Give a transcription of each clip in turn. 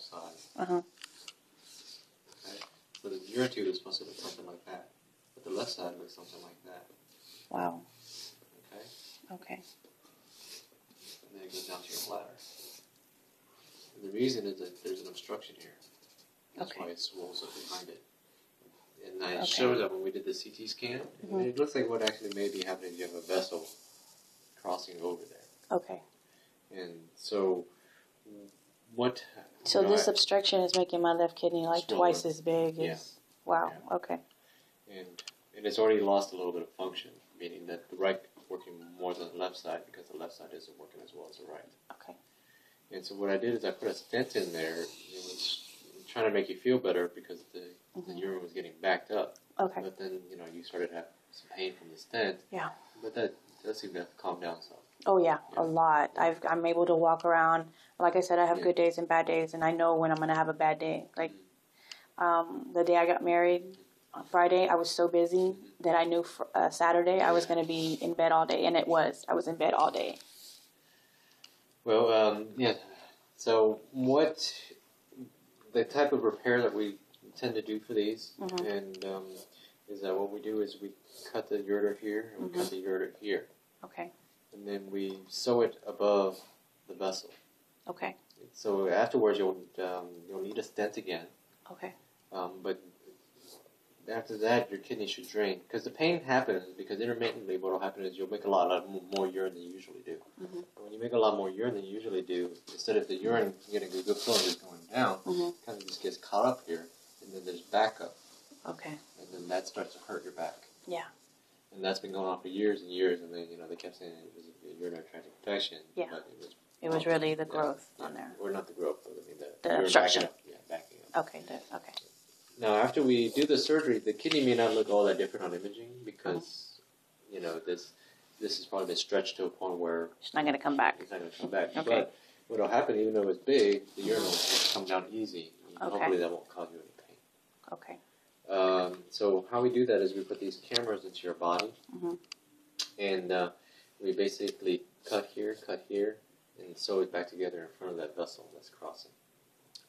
side. Uh-huh. Okay? So the urine tube is supposed to look something like that. But the left side looks something like that. Wow. Okay? Okay. And then it goes down to your bladder. And the reason is that there's an obstruction here. That's why it swells up behind it. And I showed that when we did the CT scan. Mm-hmm. And it looks like what actually may be happening is you have a vessel crossing over there. Okay. And so what... So this obstruction is making my left kidney like twice as big as... Wow. Yeah. Okay. And it's already lost a little bit of function, meaning that the right is working more than the left side because the left side isn't working as well as the right. Okay. And so what I did is I put a stent in there. It was trying to make you feel better because the urine was getting backed up. Okay. But then, you started to have some pain from the stent. Yeah. But that does seem to have calmed down some. Oh, yeah, a lot. I'm able to walk around. Like I said, I have good days and bad days, and I know when I'm going to have a bad day. Like the day I got married, on Friday, I was so busy that I knew Saturday I was going to be in bed all day, and it was. I was in bed all day. Well, so what the type of repair that we tend to do for these and is that what we do is we cut the ureter here and we cut the ureter here. Okay. And then we sew it above the vessel. Okay. So afterwards you'll need a stent again. Okay. But after that your kidney should drain because the pain happens because intermittently what will happen is you'll make a lot more urine than you usually do. When you make a lot more urine than you usually do, instead of the urine getting a good flow and just going down, it kind of just gets caught up here, and then there's backup. Okay. And then that starts to hurt your back. Yeah. And that's been going on for years and years, and then they kept saying it was a urinary tract infection. Yeah. But it was really the growth on there. Or not the growth, but I mean the obstruction. Backing up. Okay. Okay. Now, after we do the surgery, the kidney may not look all that different on imaging because, this has probably been stretched to a point where it's not going to come back. It's not going to come back. Okay. But what will happen, even though it's big, the urine will come down easy. Hopefully that won't cause you any pain. Okay. So how we do that is we put these cameras into your body, and we basically cut here, and sew it back together in front of that vessel that's crossing.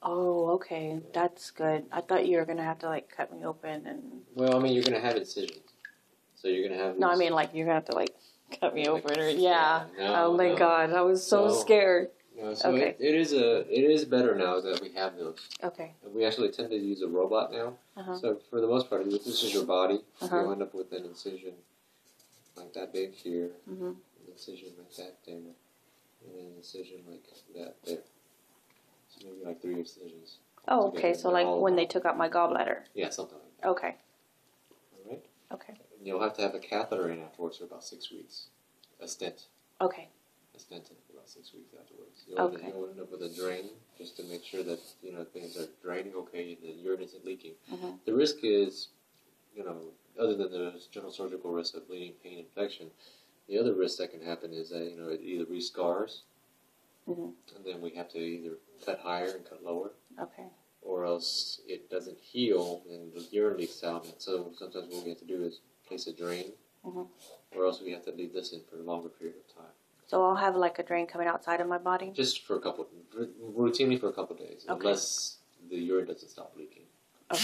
Oh, okay. That's good. I thought you were going to have to, cut me open and... Well, I mean, you're going to have incisions. So you're going to have... No, I mean, you're going to have to, cut me open. Or, yeah. No, oh, my God. I was so scared. No, so it is better now that we have those. Okay. We actually tend to use a robot now. So for the most part, this is your body. You'll end up with an incision like that big here, an incision like that there, and an incision like that there. So maybe 3 incisions. Oh, okay. So when they took out my gallbladder. Yeah, something like that. Okay. All right. Okay. And you'll have to have a catheter in afterwards for about 6 weeks. A stent. Okay. A stent in for about 6 weeks afterwards. Okay. You'll end up with a drain just to make sure that things are draining okay, the urine isn't leaking. The risk is, other than the general surgical risk of bleeding, pain, infection, the other risk that can happen is that it either rescars, and then we have to either cut higher and cut lower. Okay. Or else it doesn't heal and the urine leaks out. And so sometimes what we have to do is place a drain, or else we have to leave this in for a longer period of time. So I'll have a drain coming outside of my body? Just for routinely for a couple of days, unless the urine doesn't stop leaking. Okay.